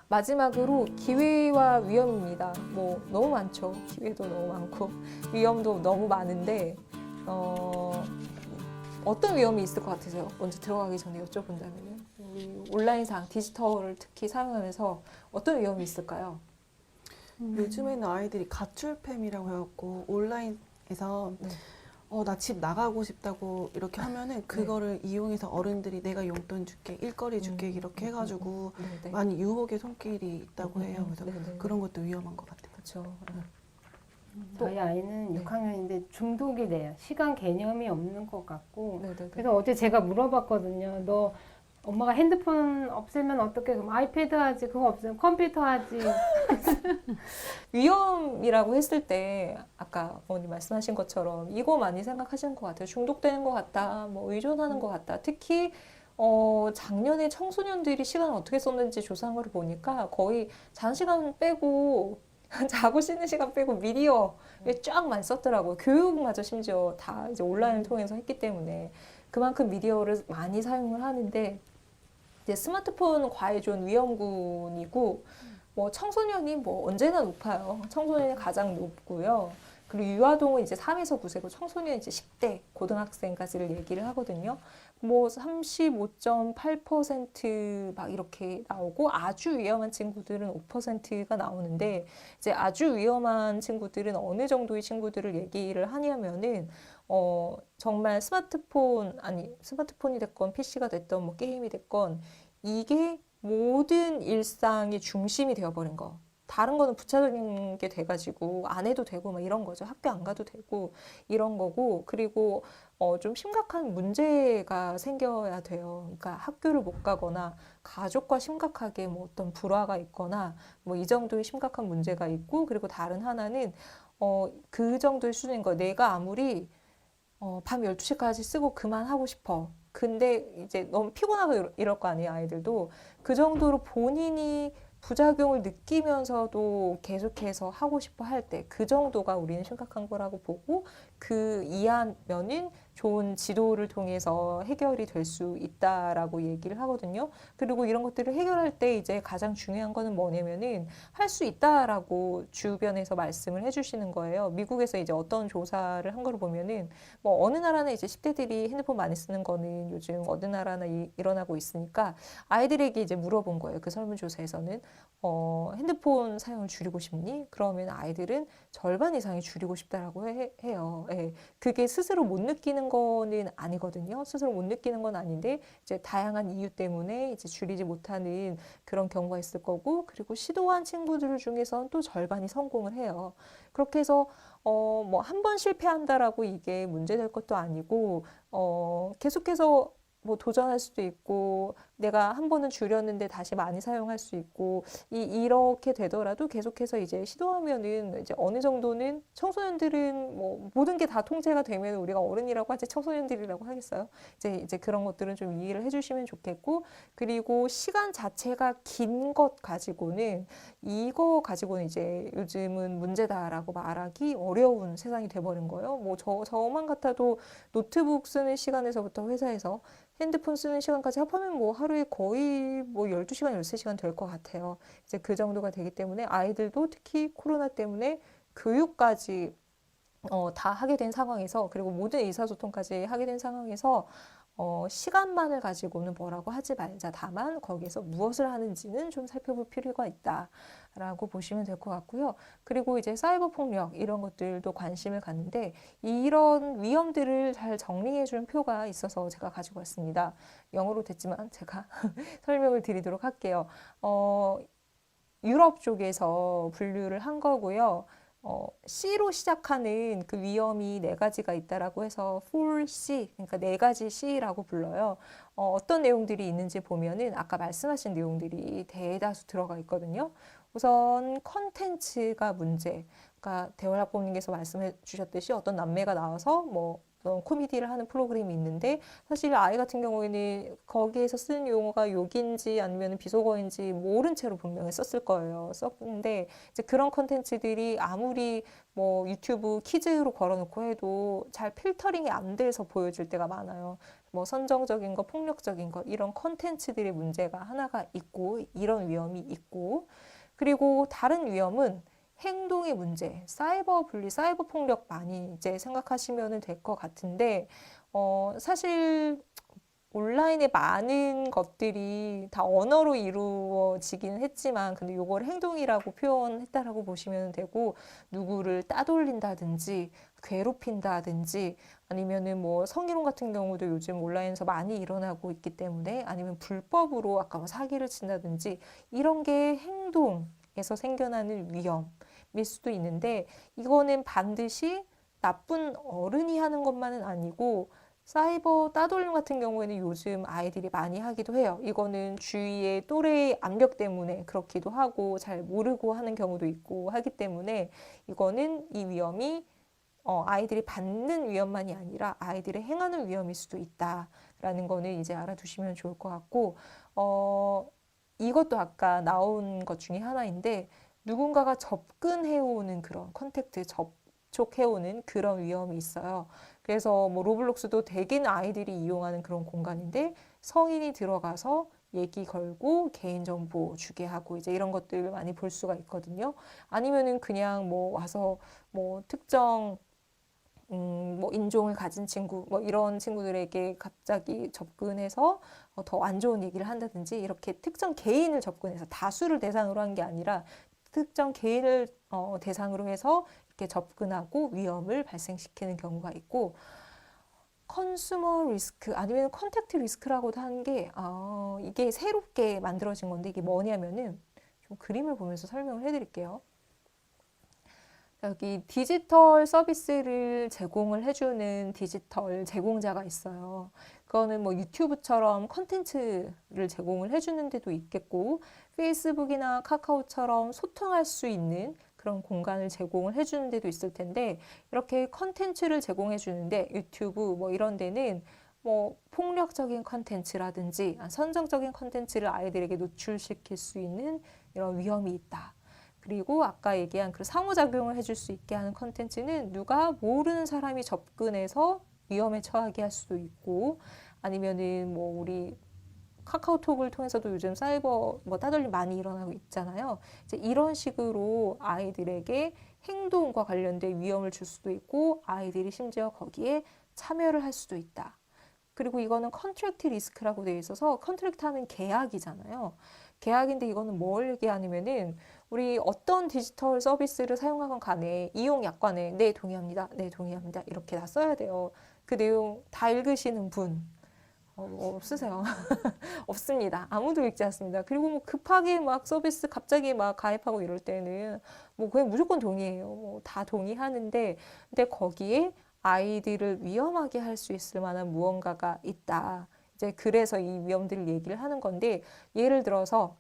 마지막으로 기회와 위험입니다. 뭐 너무 많죠. 기회도 너무 많고 위험도 너무 많은데 어떤 위험이 있을 것 같으세요? 먼저 들어가기 전에 여쭤본다면요. 우리 온라인상 디지털을 특히 사용하면서 어떤 위험이 있을까요? 요즘에는 아이들이 가출팸이라고 해갖고 온라인에서 네. 나 집 나가고 싶다고 이렇게 하면은 그거를 이용해서 어른들이 내가 용돈 줄게, 일거리 줄게 이렇게 해가지고 네네. 많이 유혹의 손길이 있다고 해요. 그래서 네네. 그런 것도 위험한 것 같아요. 그렇죠. 저희 아이는 네. 6학년인데 중독이 돼요. 시간 개념이 없는 것 같고. 네네네. 그래서 어제 제가 물어봤거든요. 너 엄마가 핸드폰 없애면 어떻게? 그럼 아이패드 하지. 그거 없으면 컴퓨터 하지. 위험이라고 했을 때 아까 어머니 말씀하신 것처럼 이거 많이 생각하시는 것 같아요. 중독되는 것 같다, 뭐 의존하는 것 같다. 특히 작년에 청소년들이 시간을 어떻게 썼는지 조사한 걸 보니까 거의 자는 시간 빼고 자고 쉬는 시간 빼고 미디어에 쫙 많이 썼더라고요. 교육마저 심지어 다 이제 온라인을 통해서 했기 때문에 그만큼 미디어를 많이 사용을 하는데 이제 스마트폰 과의존 위험군이고 뭐 청소년이 뭐 언제나 높아요. 청소년이 가장 높고요. 그리고 유아동은 이제 3에서 9세고 청소년이 이제 10대 고등학생까지를 얘기를 하거든요. 뭐 35.8% 이렇게 나오고 아주 위험한 친구들은 5%가 나오는데 이제 아주 위험한 친구들은 어느 정도의 친구들을 얘기를 하냐면은 정말 스마트폰이 됐건 PC가 됐건 뭐 게임이 됐건 이게 모든 일상의 중심이 되어버린 거. 다른 거는 부차적인 게 돼가지고 안 해도 되고 막 이런 거죠. 학교 안 가도 되고 이런 거고 그리고 좀 심각한 문제가 생겨야 돼요. 그러니까 학교를 못 가거나 가족과 심각하게 뭐 어떤 불화가 있거나 뭐 이 정도의 심각한 문제가 있고 그리고 다른 하나는 그 정도의 수준인 거예요. 내가 아무리 밤 12시까지 쓰고 그만하고 싶어. 근데 이제 너무 피곤하고 이럴 거 아니에요, 아이들도. 그 정도로 본인이 부작용을 느끼면서도 계속해서 하고 싶어 할 때, 그 정도가 우리는 심각한 거라고 보고, 그 이하면은 좋은 지도를 통해서 해결이 될 수 있다라고 얘기를 하거든요. 그리고 이런 것들을 해결할 때 이제 가장 중요한 거는 뭐냐면은 할 수 있다라고 주변에서 말씀을 해주시는 거예요. 미국에서 이제 어떤 조사를 한 거를 보면은 뭐 어느 나라는 이제 10대들이 핸드폰 많이 쓰는 거는 요즘 어느 나라나 일어나고 있으니까 아이들에게 이제 물어본 거예요. 그 설문조사에서는 핸드폰 사용을 줄이고 싶니? 그러면 아이들은 절반 이상이 줄이고 싶다라고 해요. 예. 그게 스스로 못 느끼는 거는 아니거든요. 스스로 못 느끼는 건 아닌데 이제 다양한 이유 때문에 이제 줄이지 못하는 그런 경우가 있을 거고 그리고 시도한 친구들 중에서는 또 절반이 성공을 해요. 그렇게 해서 뭐 한 번 실패한다라고 이게 문제될 것도 아니고 계속해서 뭐 도전할 수도 있고 내가 한 번은 줄였는데 다시 많이 사용할 수 있고 이렇게 되더라도 계속해서 이제 시도하면은 이제 어느 정도는 청소년들은 뭐 모든 게 다 통제가 되면 우리가 어른이라고 하지 청소년들이라고 하겠어요. 이제 그런 것들은 좀 이해를 해주시면 좋겠고 그리고 시간 자체가 긴 것 가지고는 이거 가지고는 이제 요즘은 문제다라고 말하기 어려운 세상이 돼버린 거예요. 뭐 저만 같아도 노트북 쓰는 시간에서부터 회사에서 핸드폰 쓰는 시간까지 합하면 뭐 하루에 거의 뭐 12시간, 13시간 될 것 같아요. 이제 그 정도가 되기 때문에 아이들도 특히 코로나 때문에 교육까지 다 하게 된 상황에서 그리고 모든 의사소통까지 하게 된 상황에서 시간만을 가지고는 뭐라고 하지 말자. 다만 거기에서 무엇을 하는지는 좀 살펴볼 필요가 있다라고 보시면 될 것 같고요. 그리고 이제 사이버 폭력 이런 것들도 관심을 갖는데 이런 위험들을 잘 정리해 준 표가 있어서 제가 가지고 왔습니다. 영어로 됐지만 제가 설명을 드리도록 할게요. 유럽 쪽에서 분류를 한 거고요. C로 시작하는 그 위험이 네 가지가 있다라고 해서 4C, 그러니까 네 가지 C라고 불러요. 어떤 내용들이 있는지 보면은 아까 말씀하신 내용들이 대다수 들어가 있거든요. 우선 컨텐츠가 문제. 그러니까 대화학부모님께서 말씀해 주셨듯이 어떤 남매가 나와서 뭐 어떤 코미디를 하는 프로그램이 있는데 사실 아이 같은 경우에는 거기에서 쓰는 용어가 욕인지 아니면 비속어인지 모른 채로 분명히 썼을 거예요. 썼는데 이제 그런 컨텐츠들이 아무리 뭐 유튜브 키즈로 걸어놓고 해도 잘 필터링이 안 돼서 보여줄 때가 많아요. 뭐 선정적인 거, 폭력적인 거 이런 컨텐츠들의 문제가 하나가 있고 이런 위험이 있고 그리고 다른 위험은 행동의 문제, 사이버 분리, 사이버 폭력 많이 이제 생각하시면 될 것 같은데 사실 온라인에 많은 것들이 다 언어로 이루어지긴 했지만 근데 요걸 행동이라고 표현했다라고 보시면 되고 누구를 따돌린다든지 괴롭힌다든지 아니면은 뭐 성희롱 같은 경우도 요즘 온라인에서 많이 일어나고 있기 때문에 아니면 불법으로 아까 뭐 사기를 친다든지 이런 게 행동에서 생겨나는 위험일 수도 있는데 이거는 반드시 나쁜 어른이 하는 것만은 아니고 사이버 따돌림 같은 경우에는 요즘 아이들이 많이 하기도 해요. 이거는 주위의 또래의 압력 때문에 그렇기도 하고 잘 모르고 하는 경우도 있고 하기 때문에 이거는 이 위험이 아이들이 받는 위험만이 아니라 아이들이 행하는 위험일 수도 있다라는 거는 이제 알아두시면 좋을 것 같고 이것도 아까 나온 것 중에 하나인데 누군가가 접근해오는 그런 컨택트 접촉해오는 그런 위험이 있어요. 그래서 뭐 로블록스도 대개는 아이들이 이용하는 그런 공간인데 성인이 들어가서 얘기 걸고 개인정보 주게 하고 이제 이런 것들을 많이 볼 수가 있거든요. 아니면은 그냥 뭐 와서 뭐 특정 뭐 인종을 가진 친구, 뭐 이런 친구들에게 갑자기 접근해서 더 안 좋은 얘기를 한다든지 이렇게 특정 개인을 접근해서 다수를 대상으로 한 게 아니라 특정 개인을 대상으로 해서 이렇게 접근하고 위험을 발생시키는 경우가 있고 컨슈머 리스크 아니면 컨택트 리스크라고도 하는 게 이게 새롭게 만들어진 건데 이게 뭐냐면은 좀 그림을 보면서 설명을 해드릴게요. 여기 디지털 서비스를 제공을 해주는 디지털 제공자가 있어요. 그거는 뭐 유튜브처럼 컨텐츠를 제공을 해주는 데도 있겠고, 페이스북이나 카카오처럼 소통할 수 있는 그런 공간을 제공을 해주는 데도 있을 텐데, 이렇게 컨텐츠를 제공해 주는데 유튜브 뭐 이런 데는 뭐 폭력적인 컨텐츠라든지 선정적인 컨텐츠를 아이들에게 노출시킬 수 있는 이런 위험이 있다. 그리고 아까 얘기한 그 상호작용을 해줄 수 있게 하는 컨텐츠는 누가 모르는 사람이 접근해서 위험에 처하게 할 수도 있고 아니면은 뭐 우리 카카오톡을 통해서도 요즘 사이버 뭐 따돌림 많이 일어나고 있잖아요. 이제 이런 식으로 아이들에게 행동과 관련된 위험을 줄 수도 있고 아이들이 심지어 거기에 참여를 할 수도 있다. 그리고 이거는 컨트랙트 리스크라고 되어 있어서 컨트랙트 하면 계약이잖아요. 계약인데 이거는 뭘 얘기하냐면은 우리 어떤 디지털 서비스를 사용하건 간에 이용 약관에 네 동의합니다. 네 동의합니다. 이렇게 다 써야 돼요. 그 내용 다 읽으시는 분 없으세요? 없습니다. 아무도 읽지 않습니다. 그리고 뭐 급하게 막 서비스 갑자기 막 가입하고 이럴 때는 뭐 그냥 무조건 동의해요. 뭐 다 동의하는데 근데 거기에 아이들을 위험하게 할 수 있을 만한 무언가가 있다. 이제 그래서 이 위험들을 얘기를 하는 건데 예를 들어서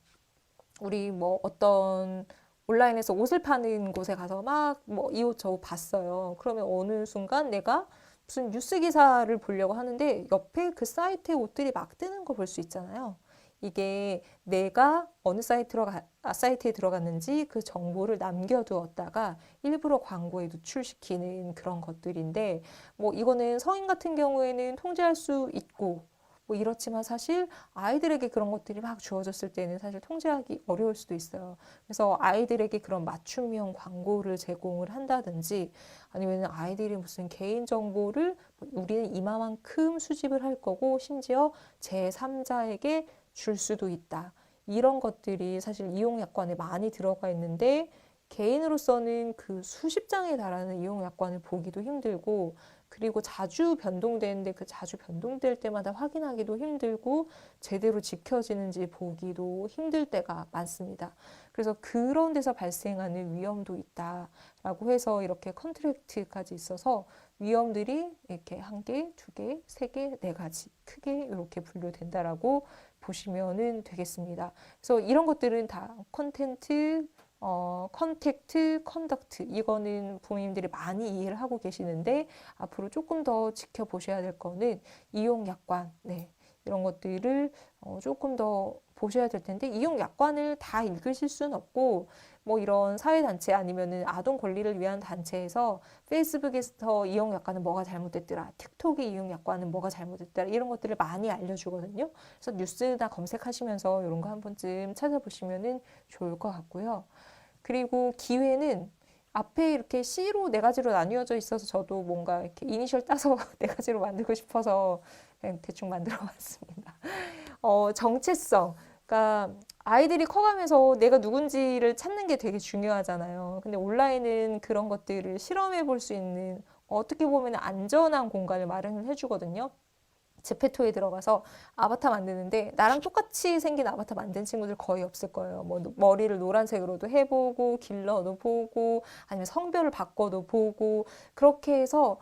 우리 뭐 어떤 온라인에서 옷을 파는 곳에 가서 막 뭐 이 옷 저 옷 봤어요. 그러면 어느 순간 내가 무슨 뉴스 기사를 보려고 하는데 옆에 그 사이트에 옷들이 막 뜨는 거 볼 수 있잖아요. 이게 내가 어느 사이트에 들어갔는지 그 정보를 남겨두었다가 일부러 광고에 노출시키는 그런 것들인데 뭐 이거는 성인 같은 경우에는 통제할 수 있고 뭐 이렇지만 사실 아이들에게 그런 것들이 막 주어졌을 때는 사실 통제하기 어려울 수도 있어요. 그래서 아이들에게 그런 맞춤형 광고를 제공을 한다든지 아니면 아이들이 무슨 개인정보를 우리는 이마만큼 수집을 할 거고 심지어 제3자에게 줄 수도 있다. 이런 것들이 사실 이용약관에 많이 들어가 있는데 개인으로서는 그 수십 장에 달하는 이용약관을 보기도 힘들고 그리고 자주 변동되는데 그 자주 변동될 때마다 확인하기도 힘들고 제대로 지켜지는지 보기도 힘들 때가 많습니다. 그래서 그런 데서 발생하는 위험도 있다라고 해서 이렇게 컨트랙트까지 있어서 위험들이 이렇게 한 개, 두 개, 세 개, 네 가지 크게 이렇게 분류된다라고 보시면은 되겠습니다. 그래서 이런 것들은 다 컨택트, 컨덕트 이거는 부모님들이 많이 이해를 하고 계시는데 앞으로 조금 더 지켜보셔야 될 거는 이용약관, 네. 이런 것들을 조금 더 보셔야 될 텐데 이용 약관을 다 읽으실 수는 없고 뭐 이런 사회단체 아니면은 아동 권리를 위한 단체에서 페이스북에서 이용 약관은 뭐가 잘못됐더라, 틱톡의 이용 약관은 뭐가 잘못됐더라 이런 것들을 많이 알려주거든요. 그래서 뉴스나 검색하시면서 이런 거 한 번쯤 찾아보시면은 좋을 것 같고요. 그리고 기회는 앞에 이렇게 C로 네 가지로 나뉘어져 있어서 저도 뭔가 이렇게 이니셜 따서 네 가지로 만들고 싶어서 그냥 대충 만들어 봤습니다. 정체성. 그러니까 아이들이 커가면서 내가 누군지를 찾는 게 되게 중요하잖아요. 근데 온라인은 그런 것들을 실험해 볼 수 있는 어떻게 보면 안전한 공간을 마련을 해주거든요. 제페토에 들어가서 아바타 만드는데 나랑 똑같이 생긴 아바타 만든 친구들 거의 없을 거예요. 뭐 머리를 노란색으로도 해보고 길러도 보고 아니면 성별을 바꿔도 보고 그렇게 해서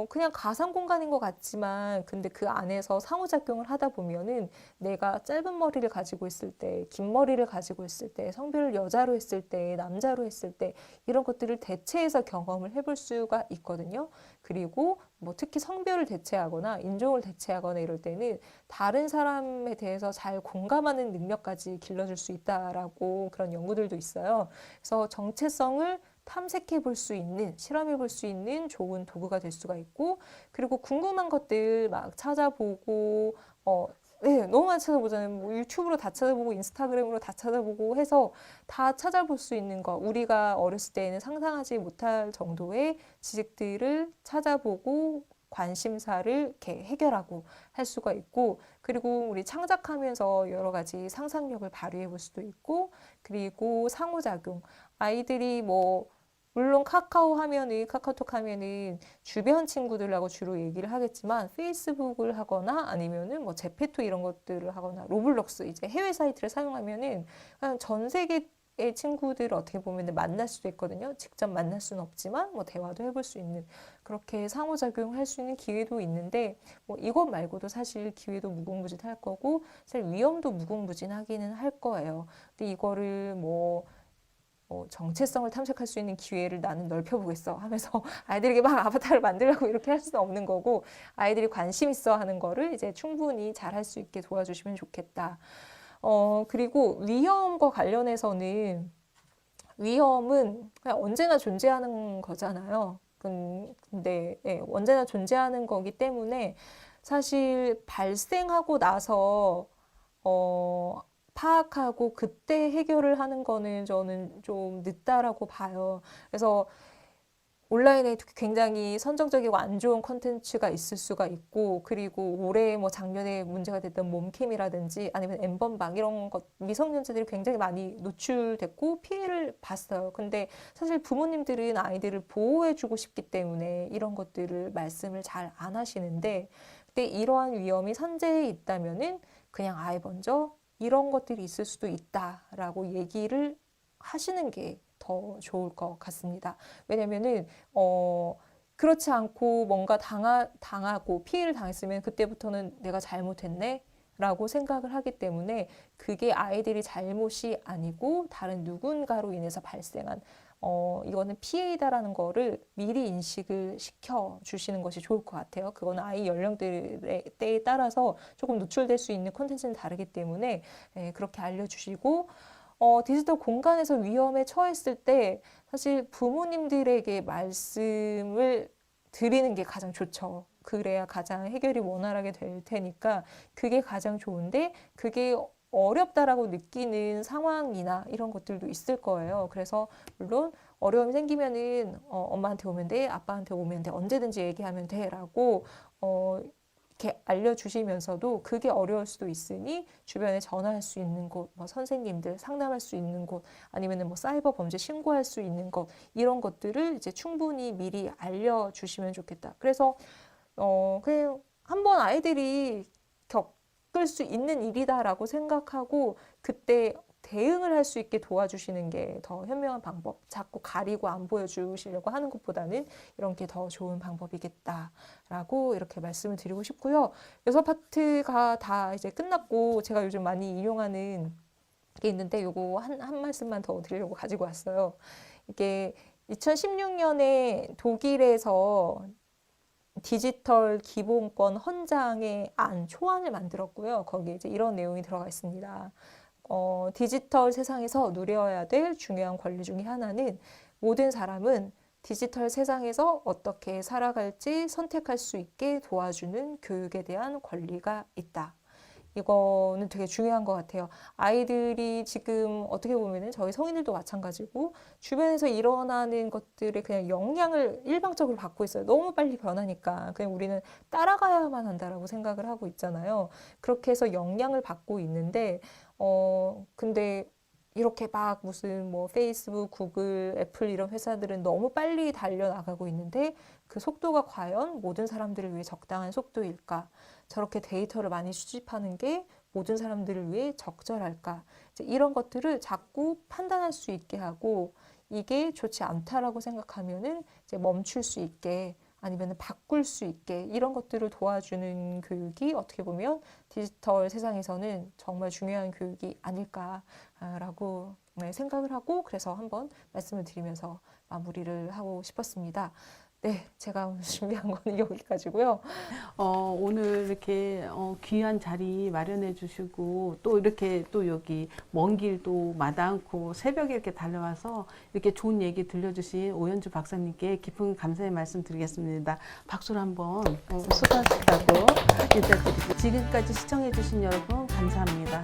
그냥 가상 공간인 것 같지만 근데 그 안에서 상호작용을 하다 보면은 내가 짧은 머리를 가지고 있을 때, 긴 머리를 가지고 있을 때, 성별을 여자로 했을 때, 남자로 했을 때 이런 것들을 대체해서 경험을 해볼 수가 있거든요. 그리고 뭐 특히 성별을 대체하거나 인종을 대체하거나 이럴 때는 다른 사람에 대해서 잘 공감하는 능력까지 길러줄 수 있다라고 그런 연구들도 있어요. 그래서 정체성을 탐색해 볼 수 있는, 실험해 볼 수 있는 좋은 도구가 될 수가 있고, 그리고 궁금한 것들 막 찾아보고, 네, 너무 많이 찾아보잖아요. 뭐 유튜브로 다 찾아보고, 인스타그램으로 다 찾아보고 해서 다 찾아볼 수 있는 거. 우리가 어렸을 때에는 상상하지 못할 정도의 지식들을 찾아보고, 관심사를 이렇게 해결하고 할 수가 있고, 그리고 우리 창작하면서 여러 가지 상상력을 발휘해 볼 수도 있고, 그리고 상호작용. 아이들이 뭐 물론 카카오톡 하면은 주변 친구들하고 주로 얘기를 하겠지만 페이스북을 하거나 아니면은 뭐 제페토 이런 것들을 하거나 로블록스 이제 해외 사이트를 사용하면은 그냥 전 세계의 친구들을 어떻게 보면 만날 수도 있거든요. 직접 만날 수는 없지만 뭐 대화도 해볼 수 있는 그렇게 상호작용할 수 있는 기회도 있는데 뭐 이것 말고도 사실 기회도 무궁무진할 거고 사실 위험도 무궁무진하기는 할 거예요. 근데 이거를 뭐 정체성을 탐색할 수 있는 기회를 나는 넓혀보겠어 하면서 아이들에게 막 아바타를 만들라고 이렇게 할 수는 없는 거고 아이들이 관심 있어 하는 거를 이제 충분히 잘 할 수 있게 도와주시면 좋겠다. 그리고 위험과 관련해서는 위험은 그냥 언제나 존재하는 거잖아요. 근데 예, 언제나 존재하는 거기 때문에 사실 발생하고 나서 파악하고 그때 해결을 하는 거는 저는 좀 늦다라고 봐요. 그래서 온라인에 굉장히 선정적이고 안 좋은 컨텐츠가 있을 수가 있고, 그리고 올해 뭐 작년에 문제가 됐던 몸캠이라든지 아니면 N번방 이런 것, 미성년자들이 굉장히 많이 노출됐고 피해를 봤어요. 근데 사실 부모님들은 아이들을 보호해주고 싶기 때문에 이런 것들을 말씀을 잘 안 하시는데, 근데 이러한 위험이 선제에 있다면은 그냥 아예 먼저 이런 것들이 있을 수도 있다라고 얘기를 하시는 게 더 좋을 것 같습니다. 왜냐면은, 그렇지 않고 뭔가 당하고 피해를 당했으면 그때부터는 내가 잘못했네? 라고 생각을 하기 때문에 그게 아이들이 잘못이 아니고 다른 누군가로 인해서 발생한 이거는 피해이다라는 거를 미리 인식을 시켜 주시는 것이 좋을 것 같아요. 그거는 아이 연령대에 때에 따라서 조금 노출될 수 있는 콘텐츠는 다르기 때문에 그렇게 알려주시고 디지털 공간에서 위험에 처했을 때 사실 부모님들에게 말씀을 드리는 게 가장 좋죠. 그래야 가장 해결이 원활하게 될 테니까 그게 가장 좋은데 그게 어렵다라고 느끼는 상황이나 이런 것들도 있을 거예요. 그래서 물론 어려움이 생기면은 엄마한테 오면 돼, 아빠한테 오면 돼, 언제든지 얘기하면 돼라고 이렇게 알려주시면서도 그게 어려울 수도 있으니 주변에 전화할 수 있는 곳, 뭐 선생님들 상담할 수 있는 곳, 아니면은 뭐 사이버 범죄 신고할 수 있는 곳 이런 것들을 이제 충분히 미리 알려주시면 좋겠다. 그래서 그냥 한번 아이들이 겪을 수 있는 일이다라고 생각하고 그때 대응을 할 수 있게 도와주시는 게 더 현명한 방법. 자꾸 가리고 안 보여주시려고 하는 것보다는 이런 게 더 좋은 방법이겠다라고 이렇게 말씀을 드리고 싶고요. 6파트가 다 이제 끝났고 제가 요즘 많이 이용하는 게 있는데 요거 한 말씀만 더 드리려고 가지고 왔어요. 이게 2016년에 독일에서 디지털 기본권 헌장의 초안을 만들었고요. 거기에 이제 이런 내용이 들어가 있습니다. 디지털 세상에서 누려야 될 중요한 권리 중에 하나는 모든 사람은 디지털 세상에서 어떻게 살아갈지 선택할 수 있게 도와주는 교육에 대한 권리가 있다. 이거는 되게 중요한 것 같아요. 아이들이 지금 어떻게 보면은 저희 성인들도 마찬가지고 주변에서 일어나는 것들에 그냥 영향을 일방적으로 받고 있어요. 너무 빨리 변하니까 그냥 우리는 따라가야만 한다라고 생각을 하고 있잖아요. 그렇게 해서 영향을 받고 있는데 근데 이렇게 막 무슨 뭐 페이스북, 구글, 애플 이런 회사들은 너무 빨리 달려나가고 있는데 그 속도가 과연 모든 사람들을 위해 적당한 속도일까? 저렇게 데이터를 많이 수집하는 게 모든 사람들을 위해 적절할까? 이제 이런 것들을 자꾸 판단할 수 있게 하고 이게 좋지 않다라고 생각하면은 이제 멈출 수 있게 아니면 바꿀 수 있게 이런 것들을 도와주는 교육이 어떻게 보면 디지털 세상에서는 정말 중요한 교육이 아닐까라고 생각을 하고 그래서 한번 말씀을 드리면서 마무리를 하고 싶었습니다. 네, 제가 오늘 준비한 거는 여기까지고요. 오늘 이렇게 귀한 자리 마련해 주시고 또 이렇게 또 여기 먼 길도 마다않고 새벽에 이렇게 달려와서 이렇게 좋은 얘기 들려주신 오연주 박사님께 깊은 감사의 말씀 드리겠습니다. 박수를 한번 수고하셨다고 인사드리고 지금까지 시청해 주신 여러분 감사합니다.